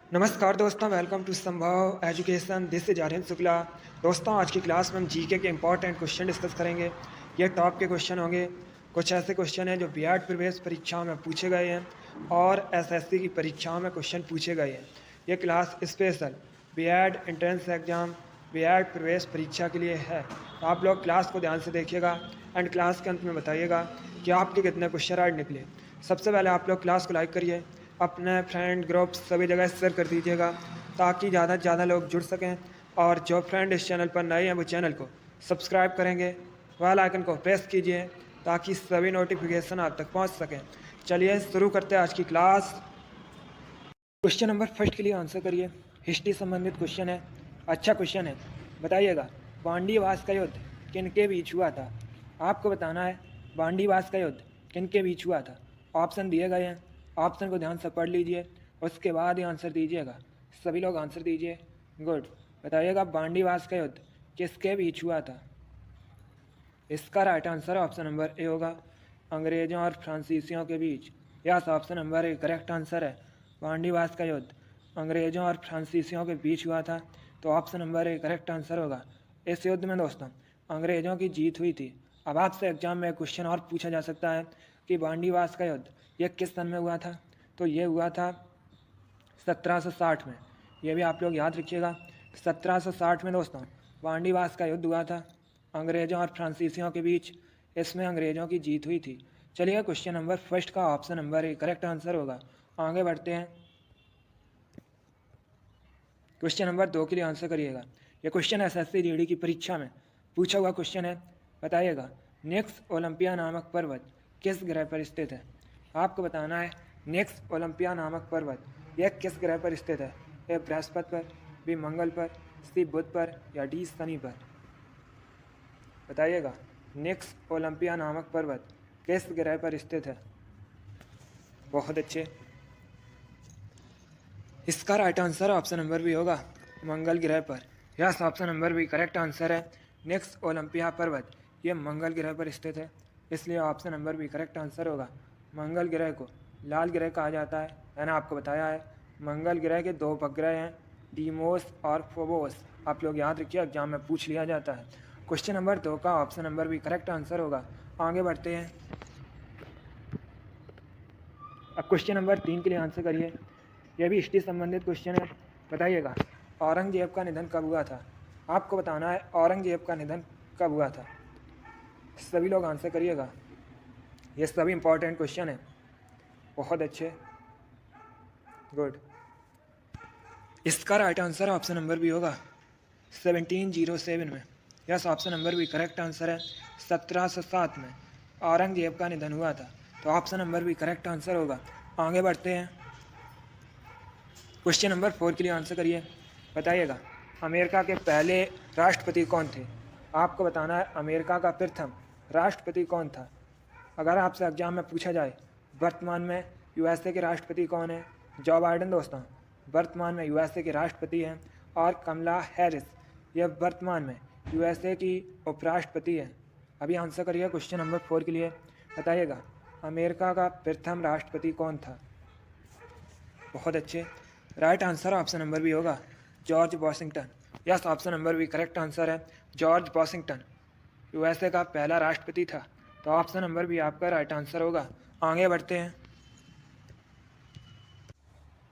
नमस्कार दोस्तों, welcome to Sambhav Education. This is Aryan Shukla. दोस्तों, आज की क्लास में हम जीके के इंपॉर्टेंट क्वेश्चन डिस्कस करेंगे। ये टॉप के क्वेश्चन होंगे। कुछ ऐसे क्वेश्चन हैं जो बीएड प्रवेश परीक्षाओं में पूछे गए हैं और एसएससी की परीक्षाओं में क्वेश्चन पूछे गए हैं। ये class special BEd entrance exam, BEd प्रवेश परीक्षा के लिए है। तो आप लोग क्लास को ध्यान से देखिएगा एंड क्लास के अंत में बताइएगा कि आपके कितने क्वेश्चन आज निकले। सबसे पहले आप लोग क्लास को लाइक करिए, अपने फ्रेंड ग्रुप सभी जगह शेयर कर दीजिएगा ताकि ज़्यादा से ज़्यादा लोग जुड़ सकें। और जो फ्रेंड इस चैनल पर नए हैं वो चैनल को सब्सक्राइब करेंगे, बेल आइकन को प्रेस कीजिए ताकि सभी नोटिफिकेशन आप तक पहुंच सकें। चलिए शुरू करते हैं आज की क्लास। क्वेश्चन नंबर फर्स्ट के लिए आंसर करिए। हिस्ट्री संबंधित क्वेश्चन है, अच्छा क्वेश्चन है। बताइएगा, बांडीवास का युद्ध किन के बीच हुआ था? आपको बताना है बांडीवास का युद्ध किन के बीच हुआ था। ऑप्शन दिए गए हैं, ऑप्शन को ध्यान से पढ़ लीजिए, उसके बाद ही आंसर दीजिएगा। सभी लोग आंसर दीजिए। गुड। बताइएगा, बांडीवास का युद्ध किसके बीच हुआ था? इसका right answer option number A होगा, अंग्रेजों और फ्रांसीसियों के बीच। Yes, option number A correct answer है। बांडीवास का युद्ध अंग्रेजों और फ्रांसीसियों के बीच हुआ था, तो option number A correct answer होगा। इस युद्ध में दोस्तों अंग्रेजों की जीत हुई थी। अब आपसे एग्जाम में क्वेश्चन और पूछा जा सकता है कि बांडीवास का युद्ध यह किस सन में हुआ था? तो ये हुआ था 1760 में। ये भी आप लोग याद रखिएगा, 1760 में दोस्तों बांडीवास का युद्ध हुआ था अंग्रेजों और फ्रांसीसियों के बीच। इसमें अंग्रेजों की जीत हुई थी। चलिए, क्वेश्चन नंबर फर्स्ट का option number A correct answer होगा। आगे बढ़ते हैं, क्वेश्चन नंबर 2 के लिए आंसर करिएगा। यह क्वेश्चन एसएससी जीडी की परीक्षा में पूछा हुआ क्वेश्चन है। बताइएगा, नेक्स्ट ओलंपिया नामक पर्वत किस ग्रह पर स्थित है? आपको बताना है नेक्स्ट ओलंपिया नामक पर्वत यह किस ग्रह पर स्थित है? ए बृहस्पति पर, बी मंगल पर, सी बुध पर या डी शनि पर? बताइएगा, नेक्स्ट ओलंपिया नामक पर्वत किस ग्रह पर स्थित है? बहुत अच्छे। इसका right answer option number B होगा, मंगल ग्रह पर। Yes, option number B correct answer है। नेक्स्ट ओलंपिया पर्वत ये मंगल ग्रह पर स्थित है, इसलिए option number B correct answer होगा। मंगल ग्रह को लाल ग्रह कहा जाता है। मैंने आपको बताया है मंगल ग्रह के 2 उपग्रह हैं, डीमोस और फोबोस। आप लोग याद रखिए, एग्जाम में पूछ लिया जाता है। क्वेश्चन नंबर 2 का option number B correct answer होगा। आगे बढ़ते हैं, अब क्वेश्चन नंबर 3 के लिए आंसर करिए। यह भी हिस्ट्री संबंधित क्वेश्चन है। बताइएगा, औरंगजेब का निधन कब हुआ था? आपको बताना है औरंगजेब का निधन कब हुआ था। सभी लोग आंसर करिएगा, ये सभी इंपॉर्टेंट क्वेश्चन है। बहुत अच्छे, गुड। इसका right answer option number B होगा, 1707 में। Yes, option number B correct answer है। 1707 में औरंगजेब का निधन हुआ था, तो option number B correct answer होगा। आगे बढ़ते हैं, क्वेश्चन नंबर 4 के लिए आंसर करिए। बताइएगा, अमेरिका के पहले राष्ट्रपति कौन थे? आपको बताना है अमेरिका का प्रथम राष्ट्रपति कौन था। अगर आपसे एग्जाम में पूछा जाए वर्तमान में यूएसए के राष्ट्रपति कौन है? जो बाइडेन दोस्तों वर्तमान में यूएसए के राष्ट्रपति हैं, और कमला हैरिस ये वर्तमान में यूएसए की उपराष्ट्रपति है। अभी आंसर करिए क्वेश्चन नंबर 4 के लिए। बताइएगा, अमेरिका का प्रथम राष्ट्रपति कौन था? बहुत अच्छे, right answer option number B होगा, George Washington. Yes, option number B correct answer है। जॉर्ज वॉशिंगटन यूएसए का पहला राष्ट्रपति था, तो ऑप्शन नंबर बी आपका राइट आंसर होगा। आगे बढ़ते हैं,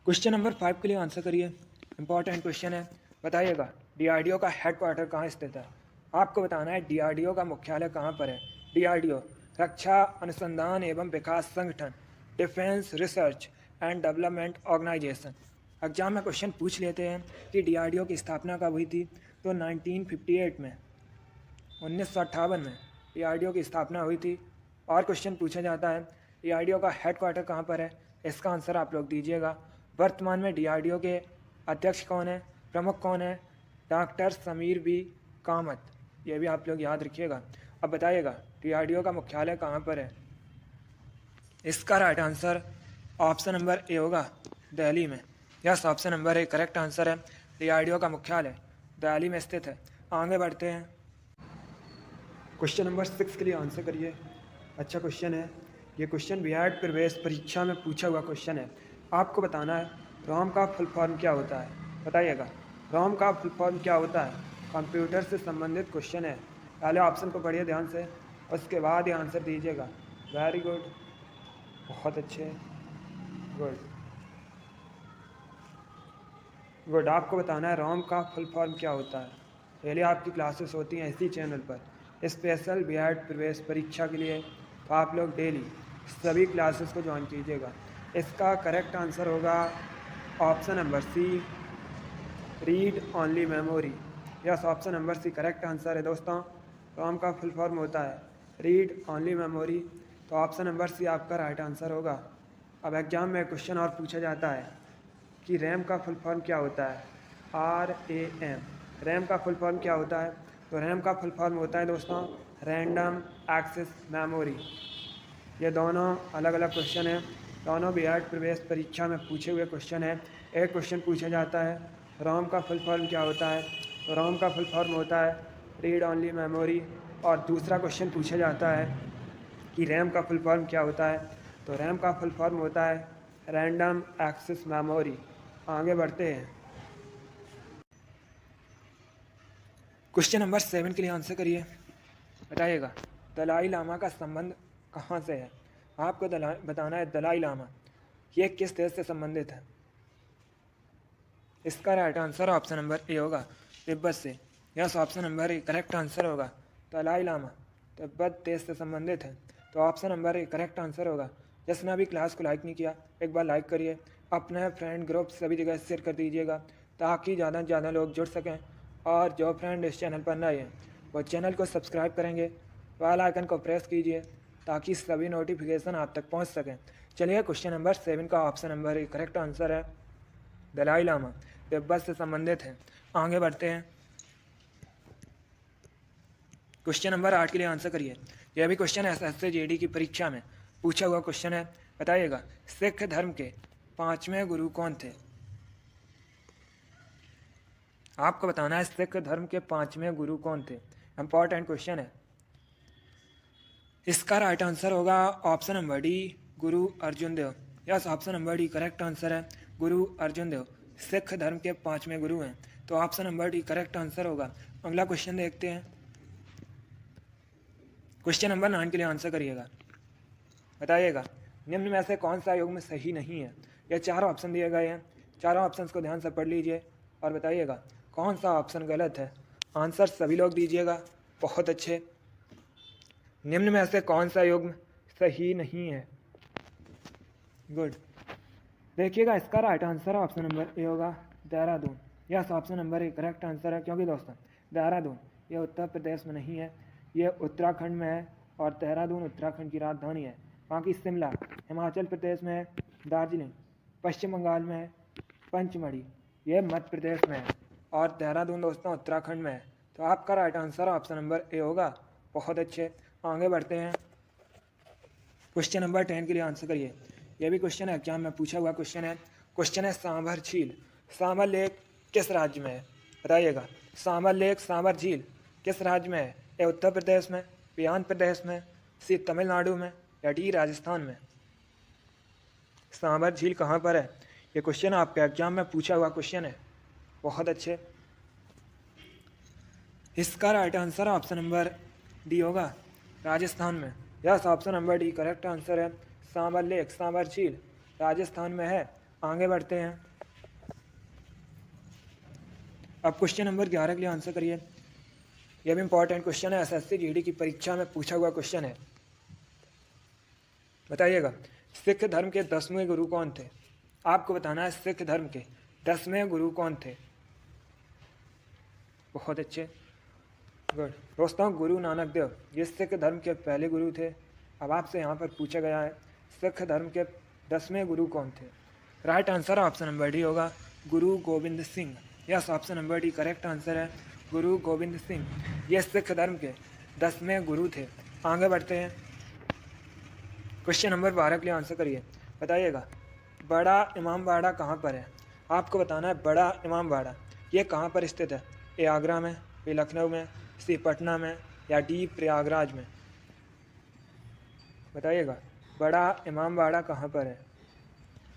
क्वेश्चन नंबर 5 के लिए आंसर करिए। इंपॉर्टेंट क्वेश्चन है। बताइएगा, डीआरडीओ का हेडक्वार्टर कहाँ स्थित है? आपको बताना है डीआरडीओ का मुख्यालय कहाँ पर है। डीआरडीओ रक्षा अनुसंधान एवं विकास संगठन, Defence Research and Development Organisation. Exam में क्वेश्चन पूछ लेते हैं कि डीआरडीओ की स्थापना कब हुई थी, तो 1958 में, 1958 में डीआरडीओ की स्थापना हुई थी। और क्वेश्चन पूछा जाता है डीआरडीओ का हेडक्वार्टर कहाँ पर है। इसका आंसर आप लोग दीजिएगा। वर्तमान में डीआरडीओ के अध्यक्ष कौन है, प्रमुख कौन है? Doctor Sameer B Kamat. ये भी आप लोग याद रखिएगा। अब बताइएगा, डीआरडीओ का मुख्यालय कहाँ पर है? इसका right answer option number A होगा, दिल्ली में। Yes, option number A correct answer है। डीआरडीओ का मुख्यालय दिल्ली में स्थित है। आगे बढ़ते हैं, क्वेश्चन नंबर 6 के लिए आंसर करिए। अच्छा क्वेश्चन है ये। क्वेश्चन बीएड प्रवेश परीक्षा में पूछा हुआ क्वेश्चन है। आपको बताना है रोम का फुल फॉर्म क्या होता है, बताइएगा। रोम का फुल फॉर्म क्या होता है? कंप्यूटर से संबंधित क्वेश्चन है। पहले ऑप्शन को पढ़िए ध्यान से, उसके बाद ये आंसर दीजिएगा। वेरी गुड, बहुत अच्छे, गुड गुड। आपको बताना है रोम का फुल फॉर्म क्या होता है। डेली आपकी क्लासेस होती हैं इसी चैनल पर स्पेशल बीएड प्रवेश परीक्षा के लिए, तो आप लोग डेली सभी क्लासेस को ज्वाइन कीजिएगा। इसका करेक्ट आंसर होगा option number C, read only memory. Yes, option number C correct answer है दोस्तों। रोम का फुल फॉर्म होता है रीड ओनली मेमोरी, तो ऑप्शन नंबर सी आपका राइट आंसर होगा। अब एग्जाम में क्वेश्चन और पूछा जाता है कि रैम का फुल फॉर्म क्या होता है, RAM। रैम का फुल फॉर्म क्या होता है? तो रैम का फुल फॉर्म होता है दोस्तों रैंडम एक्सेस मेमोरी। ये दोनों अलग अलग क्वेश्चन हैं, दोनों बीएड प्रवेश परीक्षा में पूछे हुए क्वेश्चन है। एक क्वेश्चन पूछा जाता है रोम का फुल फॉर्म क्या होता है, तो रोम का फुल फॉर्म होता है रीड ओनली मेमोरी। और दूसरा क्वेश्चन पूछा जाता है कि रैम का फुल फॉर्म क्या होता है, तो रैम का फुल फॉर्म होता है रैंडम एक्सेस मेमोरी। आगे बढ़ते हैं, क्वेश्चन नंबर 7 के लिए आंसर करिए, बताइएगा। दलाई लामा का संबंध कहाँ से है? आपको बताना है दलाई लामा ये किस देश से संबंधित है। इसका right answer option number A होगा, तिब्बत से। Yes, option number A correct answer होगा। दलाई लामा तिब्बत देश से संबंधित है, तो option number A correct answer होगा। जिसने अभी क्लास को लाइक नहीं किया एक बार लाइक करिए, अपने फ्रेंड ग्रुप सभी जगह शेयर कर दीजिएगा ताकि ज़्यादा से ज़्यादा लोग जुड़ सकें। और जो फ्रेंड इस चैनल पर नए हैं वो चैनल को सब्सक्राइब करेंगे, बेल आइकन को प्रेस कीजिए ताकि सभी नोटिफिकेशन आप तक पहुंच सकें। चलिए, क्वेश्चन नंबर 7 का option number A correct answer है दलाई लामा तिब्बत से संबंधित है। आगे बढ़ते हैं, क्वेश्चन नंबर 8 के लिए आंसर करिए। यह भी क्वेश्चन SSC GD की परीक्षा में पूछा हुआ क्वेश्चन है, बताइएगा। सिख धर्म के 5वें गुरु कौन थे? आपको बताना है सिख धर्म के 5वें गुरु कौन थे। इंपॉर्टेंट क्वेश्चन है। इसका राइट आंसर होगा option number D, Guru Arjun Dev. Yes, option number D correct answer है, गुरु अर्जुन देव सिख धर्म के 5वें गुरु हैं, तो option number D correct answer होगा। अगला क्वेश्चन देखते हैं, क्वेश्चन नंबर 9 के लिए आंसर करिएगा, बताइएगा। निम्न में से कौन सा युग्म सही नहीं है? यह चारों ऑप्शन दिए गए हैं, चारों ऑप्शन को ध्यान से पढ़ लीजिए और बताइएगा कौन सा ऑप्शन गलत है। आंसर सभी लोग दीजिएगा, बहुत अच्छे। निम्न में से कौन सा युग्म सही नहीं है? गुड, देखिएगा इसका right answer option number A होगा Dehradun. Yes, option number A correct answer है, क्योंकि दोस्तों देहरादून ये उत्तर प्रदेश में नहीं है, ये उत्तराखंड में है और देहरादून उत्तराखंड की राजधानी है। बाकी शिमला हिमाचल प्रदेश में है, दार्जिलिंग पश्चिम बंगाल में है, पंचमढ़ी ये मध्य प्रदेश में है और देहरादून दोस्तों उत्तराखंड में है, तो आपका right answer option number A होगा। बहुत अच्छे, आगे बढ़ते हैं, क्वेश्चन नंबर 10 के लिए आंसर करिए। यह भी क्वेश्चन है एग्जाम में पूछा हुआ क्वेश्चन है। क्वेश्चन है सांभर झील, सांभर लेक किस राज्य में है? बताइएगा, सांभर लेक सांभर झील किस राज्य में है? ए उत्तर प्रदेश में, बी आंध्र प्रदेश में, सी तमिलनाडु में या डी राजस्थान में? सांभर झील कहाँ पर है? ये क्वेश्चन आपके एग्जाम में पूछा हुआ क्वेश्चन है। बहुत अच्छे, इसका right answer option number D होगा, राजस्थान में। Yes, option number D correct answer है, सांभर लेक सांभर झील राजस्थान में है। आगे बढ़ते हैं, अब क्वेश्चन नंबर 11 के लिए आंसर करिए। यह भी इंपॉर्टेंट क्वेश्चन है, SSC GD की परीक्षा में पूछा हुआ क्वेश्चन है, बताइएगा। सिख धर्म के 10वें गुरु कौन थे? आपको बताना है सिख धर्म के 10वें गुरु कौन थे। बहुत अच्छे, गुड दोस्तों, गुरु नानक देव ये सिख धर्म के पहले गुरु थे। अब आपसे यहाँ पर पूछा गया है सिख धर्म के 10वें गुरु कौन थे। Right answer option number D होगा, गुरु Govind Singh. Yes, option number D correct answer है, गुरु गोविंद सिंह ये सिख धर्म के 10वें गुरु थे। आगे बढ़ते हैं, क्वेश्चन नंबर 12 के लिए आंसर करिए, बताइएगा। बड़ा इमामबाड़ा कहाँ पर है? आपको बताना है बड़ा इमामबाड़ा ये कहाँ पर स्थित है। ए आगरा में, बी लखनऊ में, सी पटना में या डी प्रयागराज में? बताइएगा, बड़ा इमामबाड़ा कहाँ पर है?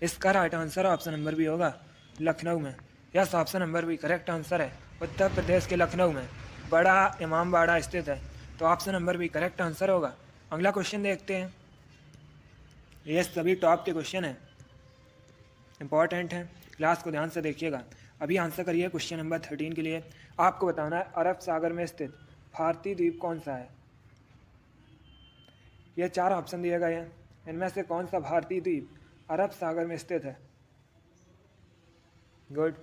इसका right answer option number B होगा लखनऊ में। Yes, option number B correct answer है। उत्तर प्रदेश के लखनऊ में बड़ा इमाम बाड़ा स्थित है, तो option number B correct answer होगा। अगला क्वेश्चन देखते हैं। ये सभी टॉप के क्वेश्चन हैं, इंपॉर्टेंट हैं, क्लास को ध्यान से देखिएगा। अभी आंसर करिए क्वेश्चन नंबर 13 के लिए। आपको बताना है अरब सागर में स्थित भारतीय द्वीप कौन सा है। ये 4 ऑप्शन दिए गए हैं, इनमें से कौन सा भारतीय द्वीप अरब सागर में स्थित है। Good,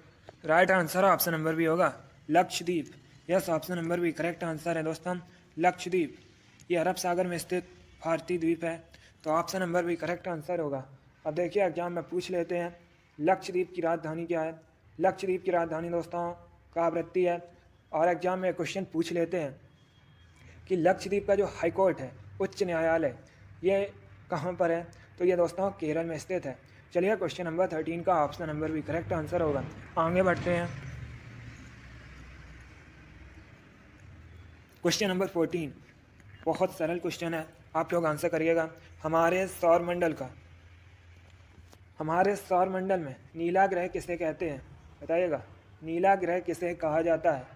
right answer option number B होगा Lakshadweep. Yes, option number B correct answer है दोस्तों, लक्षद्वीप। ये अरब सागर में स्थित भारतीय द्वीप है, तो option number B correct answer होगा। अब देखिए एग्जाम में पूछ लेते हैं लक्षद्वीप की राजधानी क्या है। लक्षद्वीप की राजधानी दोस्तों कावरत्ती है। और एग्जाम में क्वेश्चन पूछ लेते हैं कि लक्षद्वीप का जो हाई कोर्ट है, उच्च न्यायालय, ये कहाँ पर है, तो ये दोस्तों केरल में स्थित है। चलिए क्वेश्चन नंबर 13 का ऑप्शन नंबर भी करेक्ट आंसर होगा। आगे बढ़ते हैं। क्वेश्चन नंबर 14 बहुत सरल क्वेश्चन है, आप लोग आंसर करिएगा। हमारे सौर मंडल में नीला ग्रह किसे कहते हैं, बताइएगा। नीला ग्रह किसे कहा जाता है।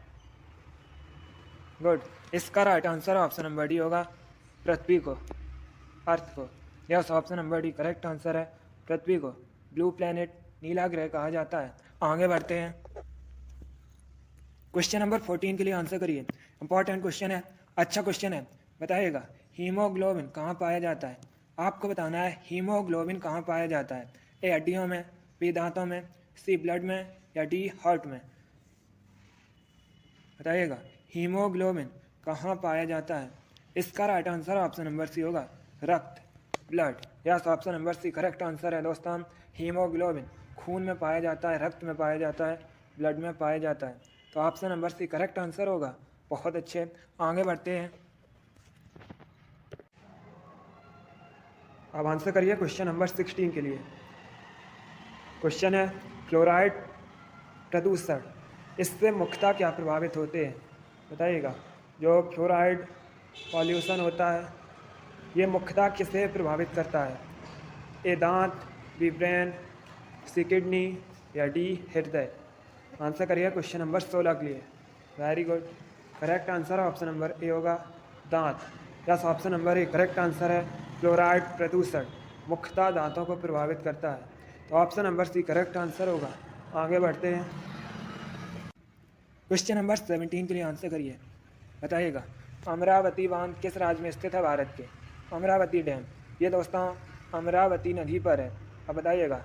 गुड, इसका right answer option number D होगा पृथ्वी को, अर्थ को। Yes, option number D correct answer है, पृथ्वी को ब्लू प्लैनेट, नीला ग्रह कहा जाता है। आगे बढ़ते हैं। क्वेश्चन नंबर 14 के लिए आंसर करिए, इंपॉर्टेंट क्वेश्चन है, अच्छा क्वेश्चन है। बताइएगा हीमोग्लोबिन कहाँ पाया जाता है। आपको बताना है हीमोग्लोबिन कहाँ पाया जाता है। ए हड्डियों में, बी दांतों में, सी ब्लड में, या डी हार्ट में। बताइएगा हीमोग्लोबिन कहाँ पाया जाता है। इसका right answer option number C होगा रक्त, blood. Yes, option number C correct answer है दोस्तों। हीमोग्लोबिन खून में पाया जाता है, रक्त में पाया जाता है, ब्लड में पाया जाता है, तो option number C correct answer होगा। बहुत अच्छे, आगे बढ़ते हैं। अब आंसर करिए क्वेश्चन नंबर 16 के लिए। क्वेश्चन है फ्लोराइड प्रदूषण, इससे मुख्यतः क्या प्रभावित होते हैं। बताइएगा जो फ्लोराइड पॉल्यूशन होता है, ये मुख्यतः किसे प्रभावित करता है। ए दांत, बी ब्रेन, सी किडनी, या डी हृदय। आंसर करिए क्वेश्चन नंबर 16 के लिए। Very good, correct answer option number A होगा दांत। Yes, option number A correct answer है। फ्लोराइड प्रदूषण मुख्यतः दांतों को प्रभावित करता है, तो option number C correct answer होगा। आगे बढ़ते हैं। क्वेश्चन नंबर 17 के लिए आंसर करिए। बताइएगा अमरावती बांध किस राज्य में स्थित है भारत के। अमरावती डैम, ये दोस्तों अमरावती नदी पर है। अब बताइएगा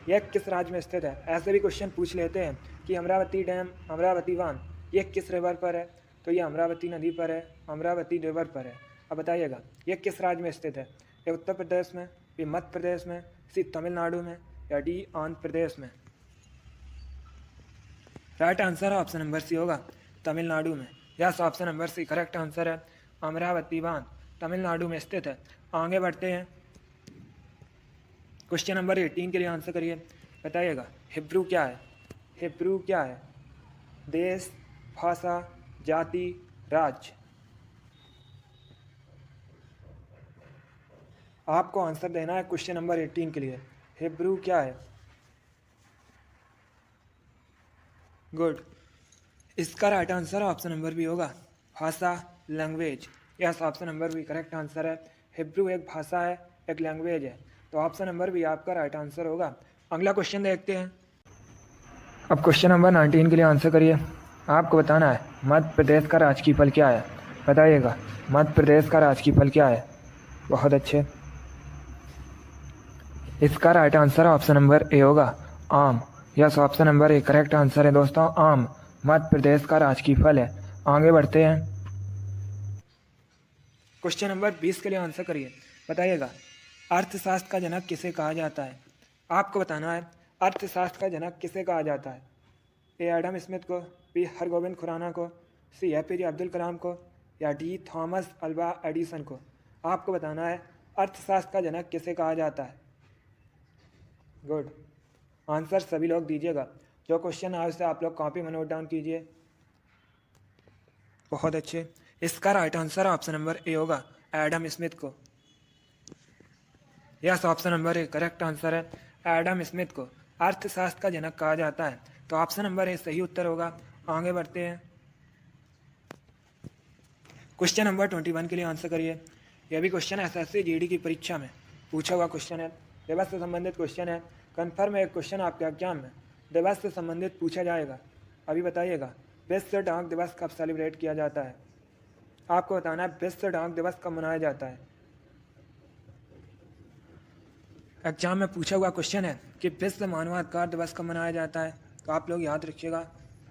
यह किस राज्य में स्थित है। ऐसे भी क्वेश्चन पूछ लेते हैं कि अमरावती डैम, अमरावती बांध, ये किस रिवर पर है, तो ये अमरावती नदी पर है, अमरावती रिवर पर है। अब बताइएगा ये किस राज्य में स्थित है। ये उत्तर प्रदेश में, बी मध्य प्रदेश में, सी तमिलनाडु में, या डी आंध्र प्रदेश में। Right answer option number C होगा तमिलनाडु में। Yes, option number C correct answer है। अमरावती बांध तमिलनाडु में स्थित है। आगे बढ़ते हैं। क्वेश्चन नंबर 18 के लिए आंसर करिए। बताइएगा हिब्रू क्या है। हिब्रू क्या है। देश, भाषा, जाति, राज्य। आपको आंसर देना है क्वेश्चन नंबर 18 के लिए। हिब्रू क्या है। गुड, इसका right answer option number B होगा भाषा, language. Yes, option number B correct answer है। हिब्रू एक भाषा है, एक लैंग्वेज है, तो ऑप्शन नंबर बी आपका राइट आंसर होगा। अगला क्वेश्चन देखते हैं। अब क्वेश्चन नंबर 19 के लिए आंसर करिए। आपको बताना है मध्य प्रदेश का राजकीय फल क्या है। बताइएगा मध्य प्रदेश का राजकीय फल क्या है। बहुत अच्छे, इसका right answer option number A होगा आम। Yes, option number A correct answer है दोस्तों, आम मध्य प्रदेश का राजकीय फल है। आगे बढ़ते हैं। क्वेश्चन नंबर 20 के लिए आंसर करिए। बताइएगा अर्थशास्त्र का जनक किसे कहा जाता है। आपको बताना है अर्थशास्त्र का जनक किसे कहा जाता है। ए एडम स्मिथ को, बी हरगोविंद खुराना को, सी एपीजे अब्दुल कलाम को, या डी थॉमस अल्वा एडिसन को। आपको बताना है अर्थशास्त्र का जनक किसे कहा जाता है। गुड, आंसर सभी लोग दीजिएगा। जो क्वेश्चन आए उसे आप लोग कॉपी में नोट डाउन कीजिए। बहुत अच्छे, इसका right answer option number A होगा एडम स्मिथ को। Yes, option number A correct answer है। एडम स्मिथ को अर्थशास्त्र का जनक कहा जाता है? तो ऑप्शन नंबर ए सही उत्तर होगा। आगे बढ़ते हैं। क्वेश्चन नंबर 21 के लिए आंसर करिए। यह भी क्वेश्चन एसएससी जीडी की परीक्षा में पूछा हुआ क्वेश्चन है। दिवस से संबंधित क्वेश्चन है। कन्फर्म एक क्वेश्चन आपके एग्जाम में दिवस से संबंधित पूछा जाएगा। अभी बताइएगा, विश्व डाक दिवस कब सेलिब्रेट किया जाता है? आपको बताना है विश्व डाक दिवस कब मनाया जाता है। एग्जाम में पूछा हुआ क्वेश्चन है कि विश्व मानवाधिकार दिवस कब मनाया जाता है। तो आप लोग याद रखिएगा,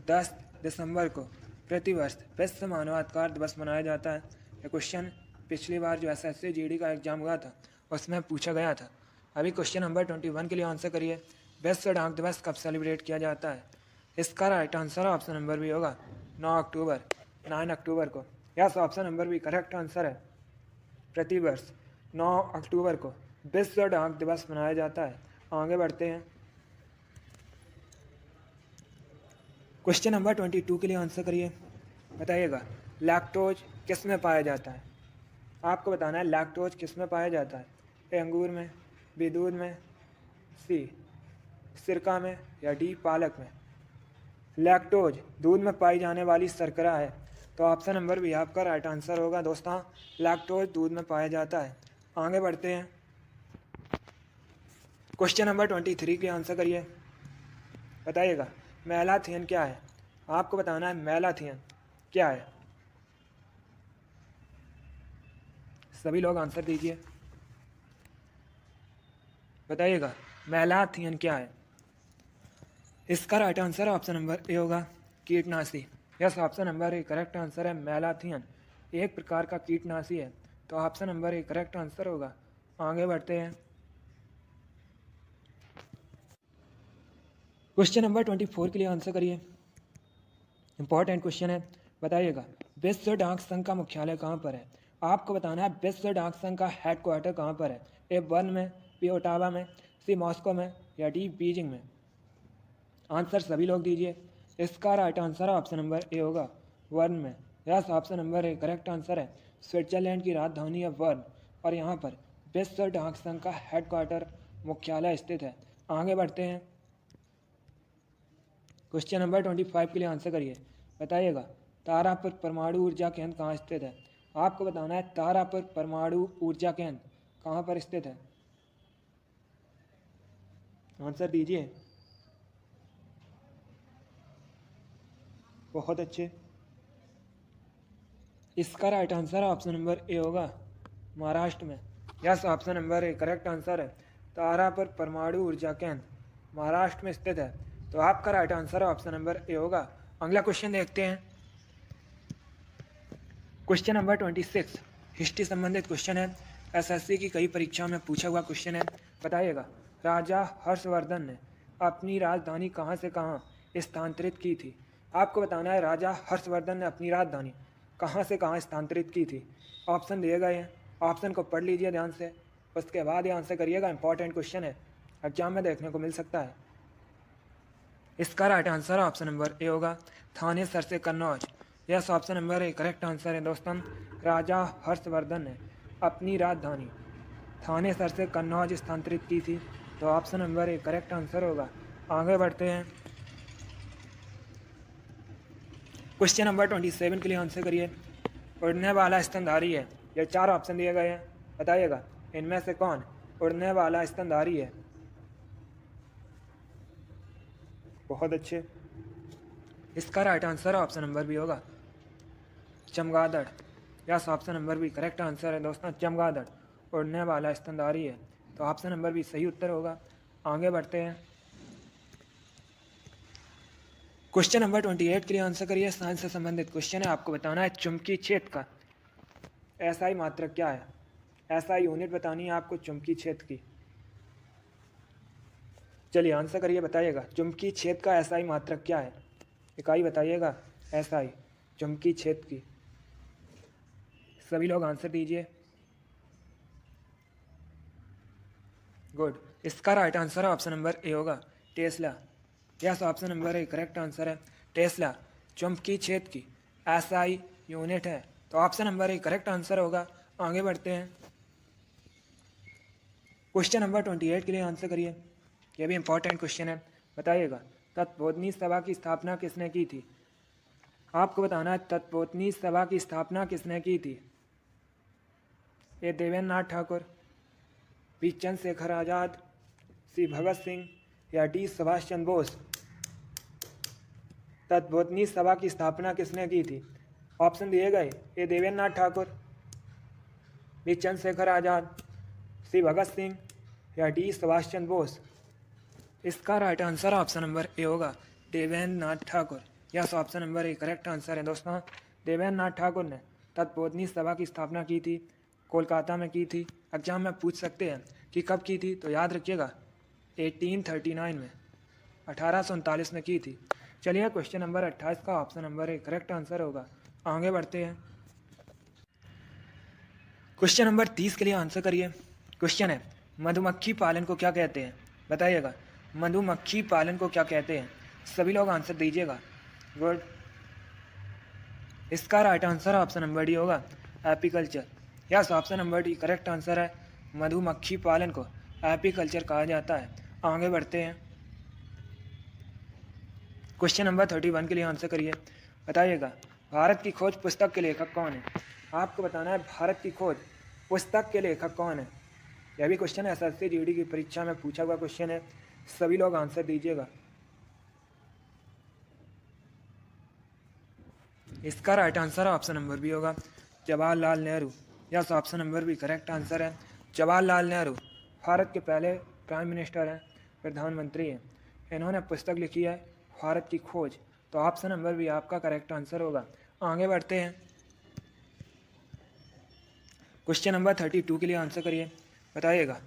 10 दिसंबर को प्रतिवर्ष विश्व मानवाधिकार दिवस मनाया जाता है। ये क्वेश्चन पिछली बार जो एसएससी जीडी का एग्जाम हुआ था उसमें पूछा गया था। अभी क्वेश्चन नंबर 21 के लिए आंसर करिए। विश्व डाक दिवस कब सेलिब्रेट किया जाता है? इसका राइट आंसर ऑप्शन नंबर भी होगा 9 अक्टूबर को। यस, ऑप्शन नंबर भी करेक्ट आंसर है। प्रतिवर्ष 9 अक्टूबर को विश्व डाक दिवस मनाया जाता है। आगे बढ़ते हैं। क्वेश्चन नंबर 22 के लिए आंसर करिए। बताइएगा, लैक्टोज किस में पाया जाता है? आपको बताना है लैक्टोज किस में पाया जाता है। ए अंगूर में, बी दूध में, सी सिरका में, या डी पालक में। लैक्टोज दूध में पाई जाने वाली शर्करा है। तो ऑप्शन नंबर भी आपका राइट आंसर होगा दोस्तों। लैक्टोज दूध में पाया जाता है। आगे बढ़ते हैं। क्वेश्चन नंबर 23 के आंसर करिए। बताइएगा, मेलाथियन क्या है? आपको बताना है मेलाथियन क्या है। सभी लोग आंसर दीजिए। बताइएगा, मेलाथियन क्या है? इसका right answer option number A होगा, कीटनाशी। Yes, option number A correct answer है। मेलाथियन एक प्रकार का कीटनाशी है। तो option number A correct answer होगा। आगे बढ़ते हैं। क्वेश्चन नंबर 24 के लिए आंसर करिए। इंपॉर्टेंट क्वेश्चन है। बताइएगा, विश्व डाक संघ का मुख्यालय कहाँ पर है? आपको बताना है विश्व डाक संघ का हेडक्वार्टर कहाँ पर है। ए बर्न में, बी ओटावा में, सी मॉस्को में, या डी बीजिंग में। आंसर सभी लोग दीजिए। इसका right answer option number A होगा, वर्न में। Yes, option number A correct answer है। स्विट्जरलैंड की राजधानी है वर्न, और यहाँ पर विश्व डाक संघ का हेडक्वार्टर मुख्यालय स्थित है। आगे बढ़ते हैं। क्वेश्चन नंबर 25 के लिए आंसर करिए। बताइएगा, तारापुर परमाणु ऊर्जा केंद्र कहाँ स्थित है? आपको बताना है तारापुर परमाणु ऊर्जा केंद्र कहाँ पर स्थित है। आंसर दीजिए। बहुत अच्छे। इसका right answer option number A होगा, महाराष्ट्र में। Yes, option number A correct answer है। तारापुर परमाणु ऊर्जा केंद्र महाराष्ट्र में स्थित है। तो आपका right answer option number A होगा। अगला क्वेश्चन देखते हैं। क्वेश्चन नंबर 26 हिस्ट्री संबंधित क्वेश्चन है। एसएससी की कई परीक्षाओं में पूछा हुआ क्वेश्चन है। बताइएगा, राजा हर्षवर्धन ने अपनी राजधानी कहाँ से कहाँ स्थानांतरित की थी? आपको बताना है राजा हर्षवर्धन ने अपनी राजधानी कहाँ से कहाँ स्थानांतरित की थी। ऑप्शन दिए गए हैं, ऑप्शन को पढ़ लीजिए ध्यान से, उसके बाद ये आंसर करिएगा। इंपॉर्टेंट क्वेश्चन है, एग्जाम में देखने को मिल सकता है। इसका right answer option number A होगा, थानेसर से Kannauj. Yes, option number A correct answer है दोस्तों। राजा हर्षवर्धन ने अपनी राजधानी थानेसर से कन्नौज स्थानांतरित की थी। तो option number A correct answer होगा। आगे बढ़ते हैं। क्वेश्चन नंबर 27 के लिए आंसर करिए। उड़ने वाला स्तनधारी है। ये 4 ऑप्शन दिए गए हैं। बताइएगा, इनमें से कौन उड़ने वाला स्तनधारी है? बहुत अच्छे। इसका राइट आंसर ऑप्शन नंबर भी होगा, चमगादड़। यस, ऑप्शन नंबर भी करेक्ट आंसर है दोस्तों, चमगादड़ उड़ने वाला स्तनधारी है। तो ऑप्शन नंबर भी सही उत्तर होगा। आगे बढ़ते हैं। क्वेश्चन नंबर 28 के लिए आंसर करिए। साइंस से संबंधित क्वेश्चन है। आपको बताना है चुंबकीय क्षेत्र का एसआई मात्रक क्या है। एसआई यूनिट बतानी है आपको चुंबकीय क्षेत्र की। चलिए आंसर करिए। बताइएगा, चुंबकीय क्षेत्र का एसआई मात्रक क्या है? इकाई बताइएगा एसआई चुंबकीय क्षेत्र की। सभी लोग आंसर दीजिए। गुड। इसका right answer option number A होगा, Tesla. Yes, option number A correct answer है। टेस्ला चुंबकीय क्षेत्र की एसआई यूनिट है। तो option number A correct answer होगा। आगे बढ़ते हैं। क्वेश्चन नंबर 28 के लिए आंसर करिए। ये भी इंपॉर्टेंट क्वेश्चन है, बताइएगा। तत्पोतनी सभा की स्थापना किसने की थी? आपको बताना है तत्पोतनी सभा की स्थापना किसने की थी। A Devendra Nath Thakur, B Chandrashekhar Azad, C Bhagat Singh या डी सुभाष चंद्र बोस। तत्पोतनी सभा की स्थापना किसने की थी? ऑप्शन दिए गए, A Devendra Nath Thakur, B Chandrashekhar Azad, C Bhagat Singh या डी सुभाष चंद्र बोस। इसका right answer option number A होगा, Devendra Nath Thakur. Yes, option number A correct answer है दोस्तों। देवेंद्र नाथ ठाकुर ने तत्पोतनी सभा की स्थापना की थी, कोलकाता में की थी। एग्जाम में पूछ सकते हैं कि कब की थी, तो याद रखिएगा 1839 में, 1839 में की थी। चलिए क्वेश्चन नंबर 28 का option number A correct answer होगा। आगे बढ़ते हैं, क्वेश्चन नंबर 30 के लिए आंसर करिए। क्वेश्चन है, मधुमक्खी पालन को क्या कहते हैं? बताइएगा, मधुमक्खी पालन को क्या कहते हैं? सभी लोग आंसर दीजिएगा। गुड, इसका right answer option number D होगा, apiculture. Yes, option number D correct answer है। मधुमक्खी पालन को एपीकल्चर कहा जाता है। आगे बढ़ते हैं, क्वेश्चन नंबर 31 के लिए आंसर करिए। बताइएगा, भारत की खोज पुस्तक के लेखक कौन है? आपको बताना है भारत की खोज पुस्तक के लेखक कौन है। यह भी क्वेश्चन एसएससी जीडी की परीक्षा में पूछा हुआ क्वेश्चन है, सभी लोग आंसर दीजिएगा। इसका right answer option number B होगा, Jawaharlal Nehru. Yes, option number B correct answer है। जवाहरलाल नेहरू भारत के पहले प्राइम मिनिस्टर हैं, प्रधानमंत्री हैं। इन्होंने पुस्तक लिखी है भारत की खोज, तो ऑप्शन नंबर बी आपका करेक्ट आंसर होगा। आगे बढ़ते हैं, क्वेश्चन नंबर 32 के लिए आंसर करिए। बताइएगा,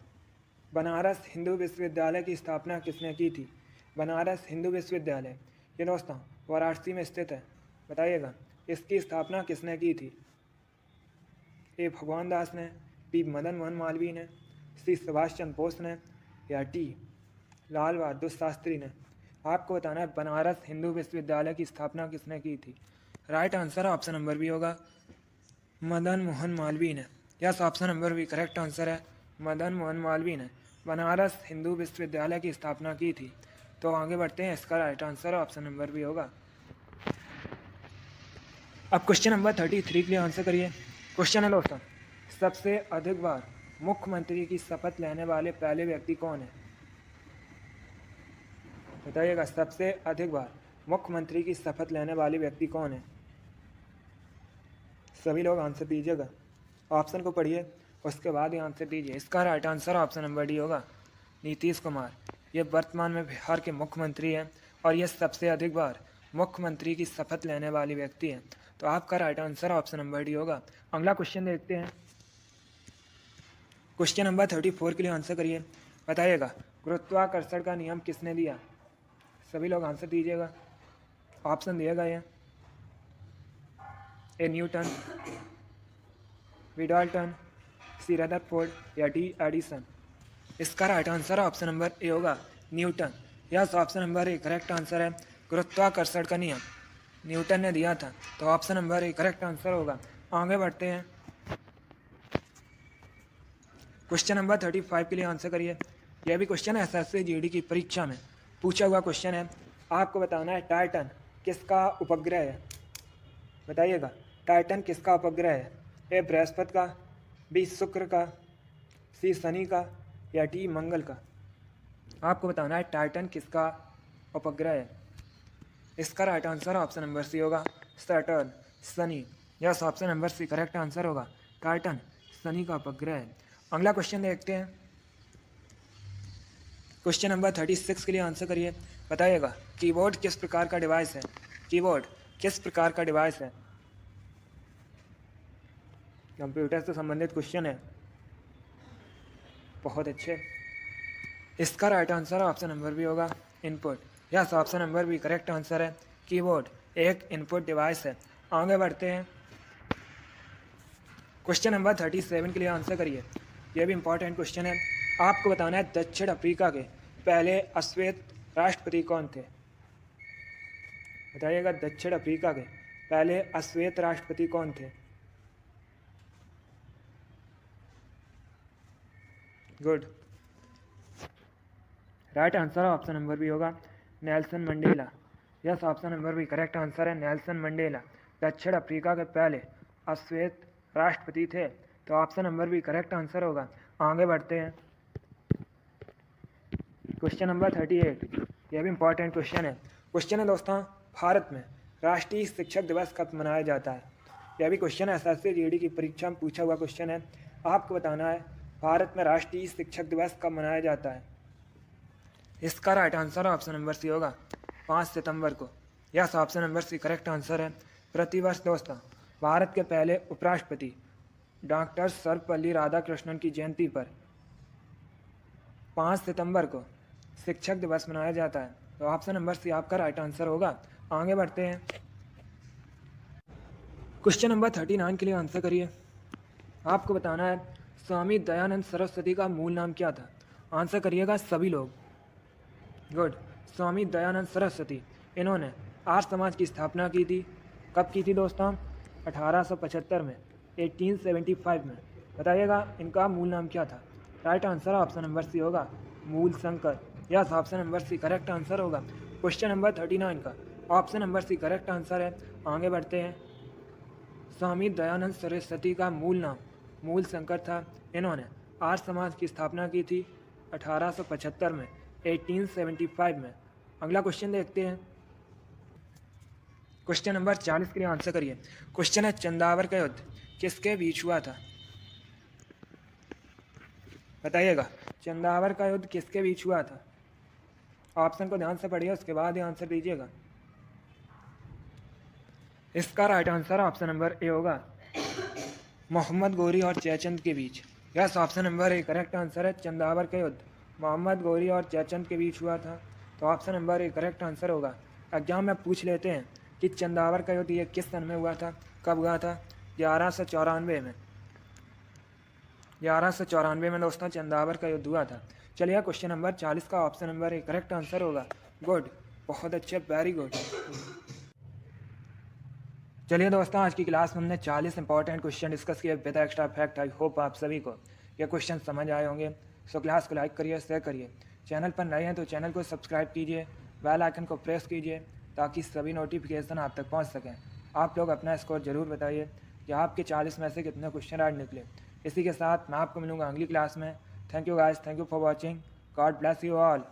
बनारस हिंदू विश्वविद्यालय की स्थापना किसने की थी? बनारस हिंदू विश्वविद्यालय ये दोस्तों वाराणसी में स्थित है। बताइएगा, इसकी स्थापना किसने की थी? ए भगवान दास ने, बी मदन मोहन मालवीय ने, सी सुभाष चंद्र बोस ने या डी लाल बहादुर शास्त्री ने। आपको बताना है बनारस हिंदू विश्वविद्यालय की स्थापना किसने की थी। Right answer option number B होगा, मदन मोहन मालवीय ने। Yes, option number B correct answer है। मदन मोहन मालवीय ने बनारस हिंदू विश्वविद्यालय की स्थापना की थी। तो आगे बढ़ते हैं, इसका right answer option number B होगा। अब क्वेश्चन नंबर 33 के लिए आंसर करिए। क्वेश्चन है दोस्तों, सबसे अधिक बार मुख्यमंत्री की शपथ लेने वाले पहले व्यक्ति कौन है? बताइएगा, सबसे अधिक बार मुख्यमंत्री की शपथ लेने वाले व्यक्ति कौन है? सभी लोग आंसर दीजिएगा, ऑप्शन को पढ़िए उसके बाद ही आंसर दीजिए। इसका right answer option number D होगा, नीतीश कुमार। ये वर्तमान में बिहार के मुख्यमंत्री हैं और ये सबसे अधिक बार मुख्यमंत्री की शपथ लेने वाले व्यक्ति हैं। तो आपका right answer option number D होगा। अगला क्वेश्चन देखते हैं, क्वेश्चन नंबर 34 के लिए आंसर करिए। बताइएगा, गुरुत्वाकर्षण का नियम किसने दिया? सभी लोग आंसर दीजिएगा, ऑप्शन दिया गया है, A Newton, B Dalton, C Rutherford या डी एडिसन। इसका right answer option number A होगा, Newton. Yes, option number A correct answer है। गुरुत्वाकर्षण का नियम न्यूटन ने दिया था, तो option number A correct answer होगा। आगे बढ़ते हैं, क्वेश्चन नंबर 35 के लिए आंसर करिए। यह भी क्वेश्चन है एसएससी जीडी की परीक्षा में पूछा हुआ क्वेश्चन है। आपको बताना है टाइटन किसका उपग्रह है। बताइएगा, टाइटन किसका उपग्रह है? ए बृहस्पति का, बी शुक्र का, सी शनि का या डी मंगल का। आपको बताना है टाइटन किसका उपग्रह है। इसका right answer option number C होगा, Saturn, Shani. Yes, option number C correct answer होगा, टाइटन शनि का उपग्रह है। अगला क्वेश्चन देखते हैं, क्वेश्चन नंबर 36 के लिए आंसर करिए। बताइएगा, कीबोर्ड किस प्रकार का डिवाइस है? कीबोर्ड किस प्रकार का डिवाइस है? कंप्यूटर से संबंधित क्वेश्चन है, बहुत अच्छे। इसका राइट आंसर ऑप्शन नंबर भी होगा, इनपुट। यस, ऑप्शन नंबर भी करेक्ट आंसर है। कीबोर्ड एक इनपुट डिवाइस है। आगे बढ़ते हैं, क्वेश्चन नंबर 37 के लिए आंसर करिए। यह भी इंपॉर्टेंट क्वेश्चन है। आपको बताना है दक्षिण अफ्रीका के पहले अश्वेत राष्ट्रपति कौन थे? बताइएगा, दक्षिण अफ्रीका के पहले अश्वेत राष्ट्रपति कौन थे? Good, right answer option number B होगा Nelson Mandela. Yes, option number B correct answer है नेल्सन मंडेला। दक्षिण अफ्रीका के पहले अश्वेत राष्ट्रपति थे, तो option number B correct answer होगा। आगे बढ़ते हैं, क्वेश्चन नंबर 38, यह भी इंपॉर्टेंट क्वेश्चन है। क्वेश्चन है दोस्तों, भारत में राष्ट्रीय शिक्षक दिवस कब मनाया जाता है? यह भी क्वेश्चन एसएससी जीडी की परीक्षा में पूछा हुआ क्वेश्चन है। आपको बताना है भारत में राष्ट्रीय शिक्षक दिवस कब मनाया जाता है। इसका right answer option number C होगा 5 सितंबर को। Yes, option number C correct answer है। प्रतिवर्ष दोस्तों भारत के पहले उपराष्ट्रपति डॉक्टर सर्वपल्ली राधाकृष्णन की जयंती पर 5 सितंबर को शिक्षक दिवस मनाया जाता है, तो ऑप्शन नंबर सी आपका राइट आंसर होगा। आगे बढ़ते हैं, क्वेश्चन नंबर 39 के लिए आंसर करिए। आपको बताना है स्वामी दयानंद सरस्वती का मूल नाम क्या था? आंसर करिएगा सभी लोग। गुड, स्वामी दयानंद सरस्वती, इन्होंने आर्य समाज की स्थापना की थी। कब की थी दोस्तों? 1875 में, 1875 में। बताइएगा इनका मूल नाम क्या था? Right answer option number C होगा Mool Shankar. Yes, option number C correct answer होगा। क्वेश्चन नंबर 39 का option number C correct answer है। आगे बढ़ते हैं, स्वामी दयानंद सरस्वती का मूल नाम मूल शंकर था। इन्होंने आर्य समाज की स्थापना की थी 1875 में, 1875 में। अगला क्वेश्चन देखते हैं, क्वेश्चन नंबर 40 के लिए आंसर करिए। क्वेश्चन है चंदावर का युद्ध किसके बीच हुआ था? बताइएगा चंदावर का युद्ध किसके बीच हुआ था? ऑप्शन को ध्यान से पढ़िए, उसके बाद ही आंसर दीजिएगा। इसका right answer option number A होगा मोहम्मद गोरी और जयचंद के बीच। Yes, option number A correct answer है। चंदावर का युद्ध मोहम्मद गोरी और जयचंद के बीच हुआ था, तो option number A correct answer होगा। एग्जाम में पूछ लेते हैं कि चंदावर का युद्ध ये किस सन में हुआ था, कब हुआ था? 1194 में। 1194 में दोस्तों चंदावर का युद्ध हुआ था। चलिए क्वेश्चन नंबर 40 का option number A correct answer होगा। गुड, बहुत अच्छे, वेरी गुड। चलिए दोस्तों, आज की क्लास में हमने 40 इंपॉर्टेंट क्वेश्चन डिस्कस किए with extra fact. I hope आप सभी को ये क्वेश्चन समझ आए होंगे। सो क्लास को लाइक करिए, शेयर करिए। चैनल पर नए हैं तो चैनल को सब्सक्राइब कीजिए, बेल आइकन को प्रेस कीजिए ताकि सभी नोटिफिकेशन आप तक पहुंच सकें। आप लोग अपना स्कोर जरूर बताइए कि आपके 40 में से कितने क्वेश्चन आज निकले। इसी के साथ मैं आपको मिलूंगा अगली क्लास में। Thank you guys, thank you for watching. God bless you all.